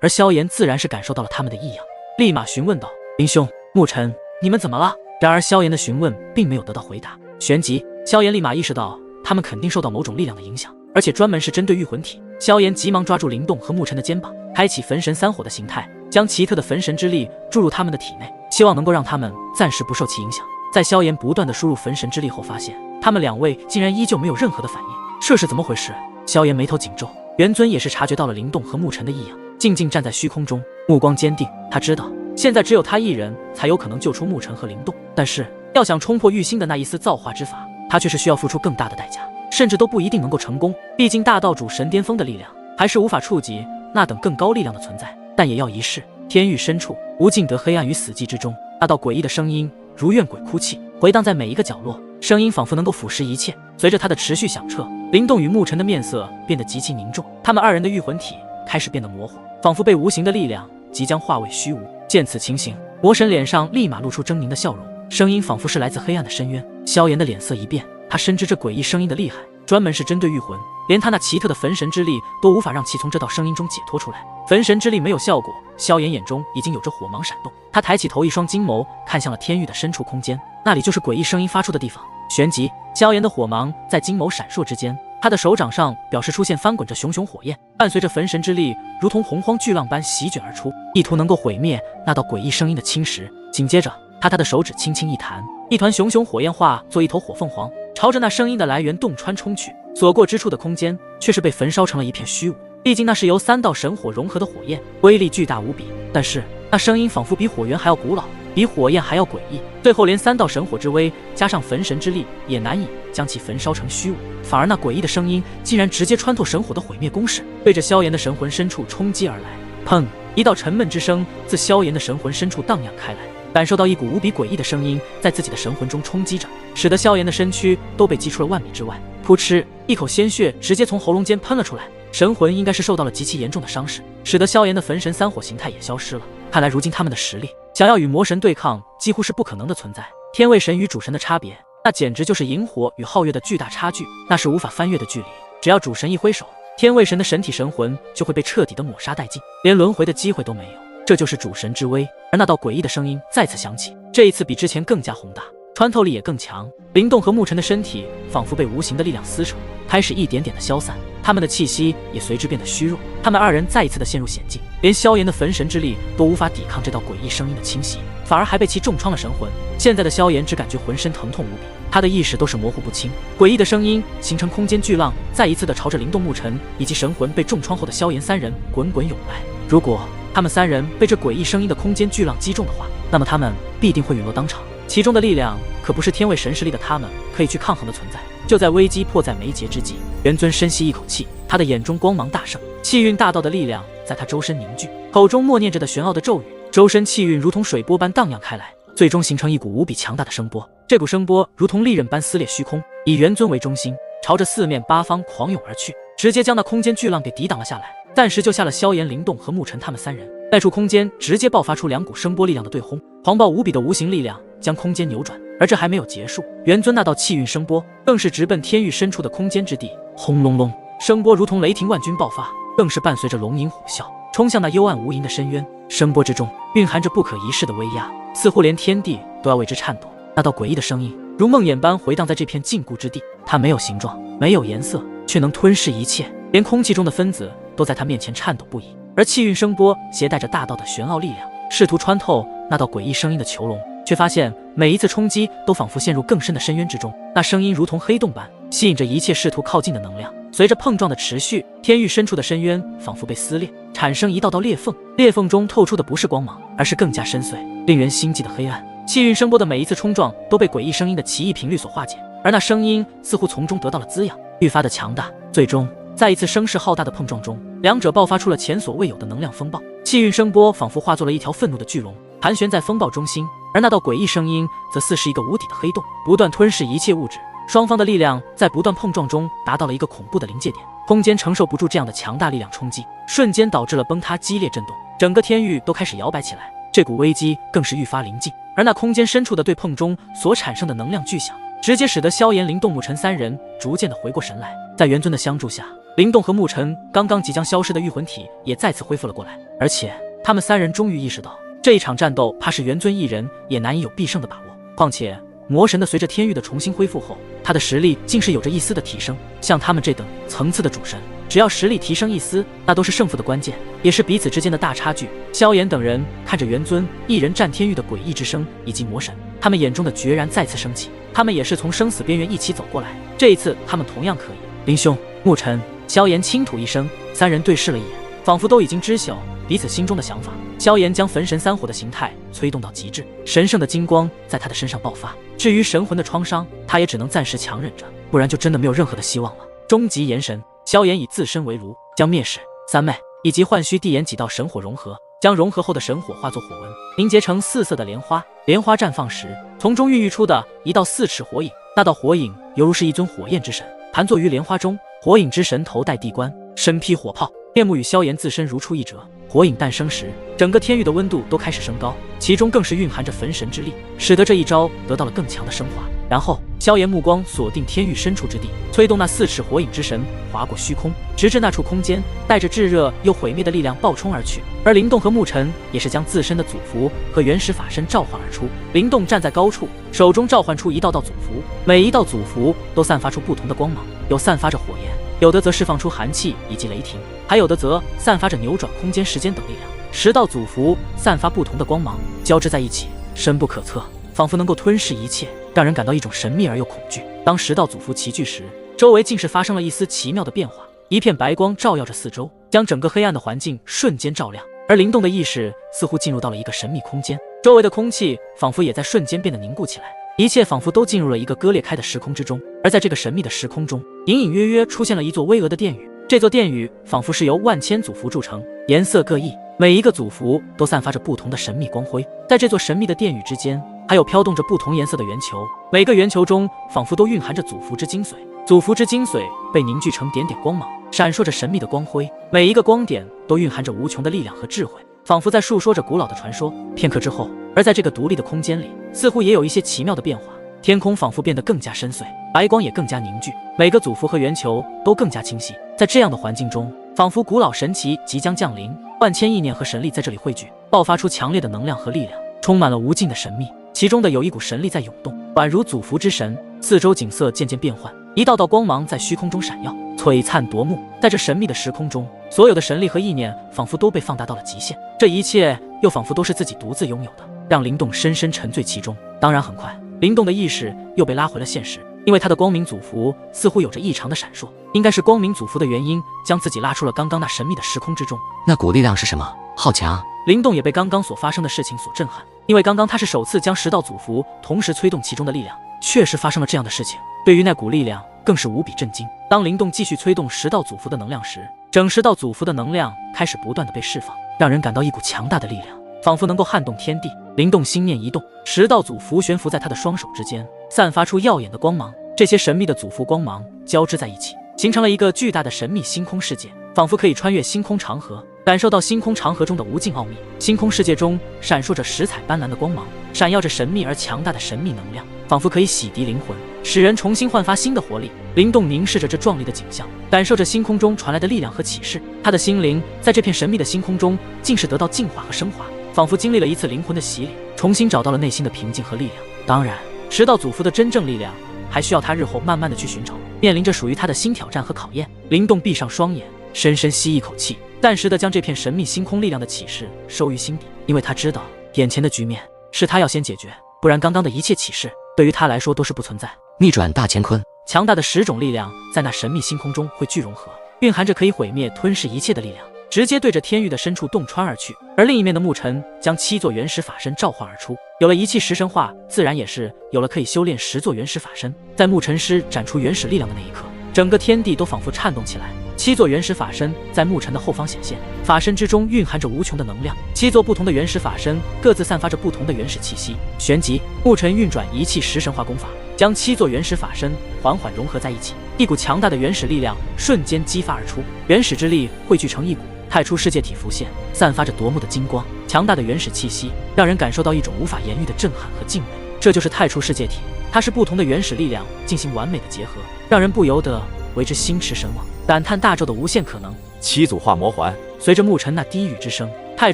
而萧炎自然是感受到了他们的异样，立马询问道：“林兄，沐尘，你们怎么了？”然而萧炎的询问并没有得到回答。旋即，萧炎立马意识到他们肯定受到某种力量的影响，而且专门是针对御魂体。萧炎急忙抓住灵动和沐尘的肩膀，开启焚神三火的形态，将奇特的焚神之力注入他们的体内，希望能够让他们暂时不受其影响。在萧炎不断的输入焚神之力后，发现他们两位竟然依旧没有任何的反应，这是怎么回事？萧炎眉头紧皱，元尊也是察觉到了灵动和沐尘的异样，静静站在虚空中，目光坚定。他知道现在只有他一人才有可能救出沐尘和灵动，但是要想冲破玉心的那一丝造化之法，他却是需要付出更大的代价，甚至都不一定能够成功。毕竟大道主神巅峰的力量还是无法触及那等更高力量的存在，但也要一试。天域深处，无尽的黑暗与死寂之中，那道诡异的声音如怨鬼哭泣，回荡在每一个角落，声音仿佛能够腐蚀一切。随着他的持续响彻，灵动与沐尘的面色变得极其凝重，他们二人的御魂体开始变得模糊，仿佛被无形的力量即将化为虚无。见此情形，魔神脸上立马露出狰狞的笑容，声音仿佛是来自黑暗的深渊。萧炎的脸色一变，他深知这诡异声音的厉害，专门是针对御魂，连他那奇特的焚神之力都无法让其从这道声音中解脱出来。焚神之力没有效果，萧炎眼中已经有着火芒闪动，他抬起头，一双金眸看向了天域的深处空间，那里就是诡异声音发出的地方。旋即，萧炎的火芒在金眸闪烁之间，他的手掌上表示出现翻滚着熊熊火焰，伴随着焚神之力如同洪荒巨浪般席卷而出，意图能够毁灭那道诡异声音的侵蚀。紧接着，他的手指轻轻一弹，一团熊熊火焰化作一头火凤凰，朝着那声音的来源洞穿冲去，所过之处的空间却是被焚烧成了一片虚无。毕竟那是由三道神火融合的火焰，威力巨大无比，但是那声音仿佛比火源还要古老，比火焰还要诡异，最后连三道神火之威加上焚神之力也难以将其焚烧成虚无，反而那诡异的声音竟然直接穿透神火的毁灭攻势，对着萧炎的神魂深处冲击而来。砰！一道沉闷之声自萧炎的神魂深处荡漾开来，感受到一股无比诡异的声音在自己的神魂中冲击着，使得萧炎的身躯都被击出了万米之外。噗嗤，一口鲜血直接从喉咙间喷了出来，神魂应该是受到了极其严重的伤势，使得萧炎的焚神三火形态也消失了。看来如今他们的实力想要与魔神对抗几乎是不可能的存在。天位神与主神的差别，那简直就是萤火与皓月的巨大差距，那是无法翻越的距离。只要主神一挥手，天位神的神体神魂就会被彻底的抹杀殆尽，连轮回的机会都没有。这就是主神之威。而那道诡异的声音再次响起，这一次比之前更加宏大，穿透力也更强。灵动和沐尘的身体仿佛被无形的力量撕扯，开始一点点的消散，他们的气息也随之变得虚弱。他们二人再一次的陷入险境，连萧炎的焚神之力都无法抵抗这道诡异声音的侵袭，反而还被其重创了神魂。现在的萧炎只感觉浑身疼痛无比，他的意识都是模糊不清。诡异的声音形成空间巨浪，再一次的朝着灵动、沐尘以及神魂被重创后的萧炎三人滚滚涌来。如果他们三人被这诡异声音的空间巨浪击中的话，那么他们必定会陨落当场，其中的力量可不是天位神实力的他们可以去抗衡的存在。就在危机迫在眉睫之际，元尊深吸一口气，他的眼中光芒大盛，气运大道的力量在他周身凝聚，口中默念着的玄奥的咒语，周身气运如同水波般荡漾开来，最终形成一股无比强大的声波。这股声波如同利刃般撕裂虚空，以元尊为中心，朝着四面八方狂涌而去，直接将那空间巨浪给抵挡了下来，暂时救下了萧炎、灵动和沐尘他们三人。那处空间直接爆发出两股声波力量的对轰，狂暴无比的无形力量将空间扭转。而这还没有结束，元尊那道气运声波更是直奔天域深处的空间之地。轰隆隆，声波如同雷霆万钧爆发，更是伴随着龙吟虎啸，冲向那幽暗无垠的深渊。声波之中蕴含着不可一世的威压，似乎连天地都要为之颤抖。那道诡异的声音如梦魇般回荡在这片禁锢之地，它没有形状，没有颜色，却能吞噬一切，连空气中的分子都在它面前颤抖不已。而气运声波携带着大道的玄奥力量，试图穿透那道诡异声音的囚笼，却发现每一次冲击都仿佛陷入更深的深渊之中。那声音如同黑洞般吸引着一切试图靠近的能量，随着碰撞的持续，天域深处的深渊仿佛被撕裂，产生一道道裂缝，裂缝中透出的不是光芒，而是更加深邃、令人心悸的黑暗。气运声波的每一次冲撞都被诡异声音的奇异频率所化解，而那声音似乎从中得到了滋养，愈发的强大。最终在一次声势浩大的碰撞中，两者爆发出了前所未有的能量风暴。气运声波仿佛化作了一条愤怒的巨龙，盘旋在风暴中心，而那道诡异声音则似是一个无底的黑洞，不断吞噬一切物质。双方的力量在不断碰撞中达到了一个恐怖的临界点，空间承受不住这样的强大力量冲击，瞬间导致了崩塌激烈震动，整个天域都开始摇摆起来。这股危机更是愈发临近，而那空间深处的对碰中所产生的能量巨响，直接使得萧炎、灵动、沐尘三人逐渐的回过神来。在元尊的相助下，灵动和沐尘刚刚即将消失的御魂体也再次恢复了过来，而且他们三人终于意识到，这一场战斗怕是元尊一人也难以有必胜的把握。况且魔神的随着天域的重新恢复后，他的实力竟是有着一丝的提升。像他们这等层次的主神，只要实力提升一丝，那都是胜负的关键，也是彼此之间的大差距。萧炎等人看着元尊一人战天域的诡异之声以及魔神，他们眼中的决然再次升起。他们也是从生死边缘一起走过来，这一次他们同样可以。林兄，沐尘，萧炎轻吐一声，三人对视了一眼，仿佛都已经知晓彼此心中的想法。萧炎将焚神三火的形态催动到极致，神圣的金光在他的身上爆发。至于神魂的创伤，他也只能暂时强忍着，不然就真的没有任何的希望了。终极炎神，萧炎以自身为炉，将灭世、三昧以及幻虚地炎几道神火融合，将融合后的神火化作火纹，凝结成4色的莲花。莲花绽放时，从中孕育出的一道4尺火影，那道火影犹如是一尊火焰之神，盘坐于莲花中。火影之神头戴地冠，身披火炮，面目与萧炎自身如出一辙。火影诞生时，整个天域的温度都开始升高，其中更是蕴含着焚神之力，使得这一招得到了更强的升华。然后萧炎目光锁定天域深处之地，催动那4尺火影之神划过虚空，直至那处空间，带着炙热又毁灭的力量暴冲而去。而灵动和沐尘也是将自身的祖符和原始法身召唤而出。灵动站在高处，手中召唤出一道道祖符，每一道祖符都散发出不同的光芒，有散发着火焰，有的则释放出寒气以及雷霆，还有的则散发着扭转空间、时间等力量。10道祖符散发不同的光芒，交织在一起，深不可测，仿佛能够吞噬一切，让人感到一种神秘而又恐惧。当10道祖符齐聚时，周围竟是发生了一丝奇妙的变化，一片白光照耀着四周，将整个黑暗的环境瞬间照亮。而灵动的意识似乎进入到了一个神秘空间，周围的空气仿佛也在瞬间变得凝固起来，一切仿佛都进入了一个割裂开的时空之中。而在这个神秘的时空中，隐隐约约出现了一座巍峨的殿宇，这座殿宇仿佛是由万千祖符铸成，颜色各异，每一个祖符都散发着不同的神秘光辉。在这座神秘的殿宇之间，还有飘动着不同颜色的圆球，每个圆球中仿佛都蕴含着祖符之精髓，祖符之精髓被凝聚成点点光芒，闪烁着神秘的光辉，每一个光点都蕴含着无穷的力量和智慧，仿佛在述说着古老的传说。片刻之后，而在这个独立的空间里，似乎也有一些奇妙的变化，天空仿佛变得更加深邃，白光也更加凝聚，每个祖符和圆球都更加清晰。在这样的环境中，仿佛古老神奇即将降临，万千意念和神力在这里汇聚，爆发出强烈的能量和力量，充满了无尽的神秘。其中的有一股神力在涌动，宛如祖符之神。四周景色渐渐变幻，一道道光芒在虚空中闪耀，璀璨夺目。在这神秘的时空中，所有的神力和意念仿佛都被放大到了极限，这一切又仿佛都是自己独自拥有的，让灵动深深沉醉其中。当然很快，灵动的意识又被拉回了现实，因为他的光明祖符似乎有着异常的闪烁，应该是光明祖符的原因将自己拉出了刚刚那神秘的时空之中。那股力量是什么？好强！灵动也被刚刚所发生的事情所震撼，因为刚刚他是首次将10道祖符同时催动其中的力量，确实发生了这样的事情，对于那股力量更是无比震惊。当灵动继续催动10道祖符的能量时，整10道祖符的能量开始不断的被释放，让人感到一股强大的力量，仿佛能够撼动天地。灵动心念一动，10道祖符悬浮在他的双手之间，散发出耀眼的光芒。这些神秘的祖符光芒交织在一起，形成了一个巨大的神秘星空世界，仿佛可以穿越星空长河，感受到星空长河中的无尽奥秘。星空世界中闪烁着10彩斑斓的光芒，闪耀着神秘而强大的神秘能量，仿佛可以洗涤灵魂，使人重新焕发新的活力。灵动凝视着这壮丽的景象，感受着星空中传来的力量和启示，他的心灵在这片神秘的星空中竟是得到净化和升华，仿佛经历了一次灵魂的洗礼，重新找到了内心的平静和力量。当然10道祖符的真正力量还需要他日后慢慢的去寻找，面临着属于他的新挑战和考验。灵动闭上双眼，深深吸一口气，暂时的将这片神秘星空力量的启示收于心底，因为他知道眼前的局面是他要先解决，不然刚刚的一切启示对于他来说都是不存在。逆转大乾坤，强大的10种力量在那神秘星空中汇聚融合，蕴含着可以毁灭吞噬一切的力量，直接对着天域的深处洞穿而去。而另一面的沐尘将7座原始法身召唤而出，有了一气十神化，自然也是有了可以修炼10座原始法身。在沐尘施展出原始力量的那一刻，整个天地都仿佛颤动起来。7座原始法身在沐尘的后方显现，法身之中蕴含着无穷的能量。7座不同的原始法身各自散发着不同的原始气息。旋即，沐尘运转一气十神化功法，将7座原始法身缓缓融合在一起，一股强大的原始力量瞬间激发而出，原始之力汇聚成一股太初世界体浮现，散发着夺目的金光。强大的原始气息让人感受到一种无法言喻的震撼和敬畏。这就是太初世界体，它是不同的原始力量进行完美的结合，让人不由得为之心驰神往。感叹大宙的无限可能。七组化魔环，随着牧尘那低语之声，太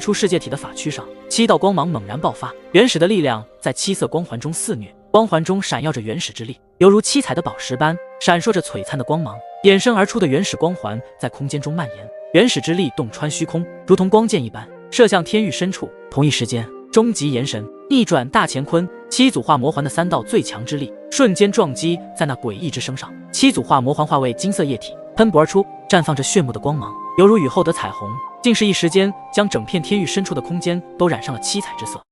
初世界体的法躯上7道光芒猛然爆发，原始的力量在7色光环中肆虐，光环中闪耀着原始之力，犹如七彩的宝石般闪烁着璀璨的光芒。衍生而出的原始光环在空间中蔓延，原始之力洞穿虚空，如同光剑一般射向天域深处。同一时间，终极炎神逆转大乾坤，7组化魔环的3道最强之力瞬间撞击在那诡异之声上，7组化魔环化为金色液体喷薄而出，绽放着炫目的光芒，犹如雨后的彩虹，竟是一时间将整片天域深处的空间都染上了七彩之色。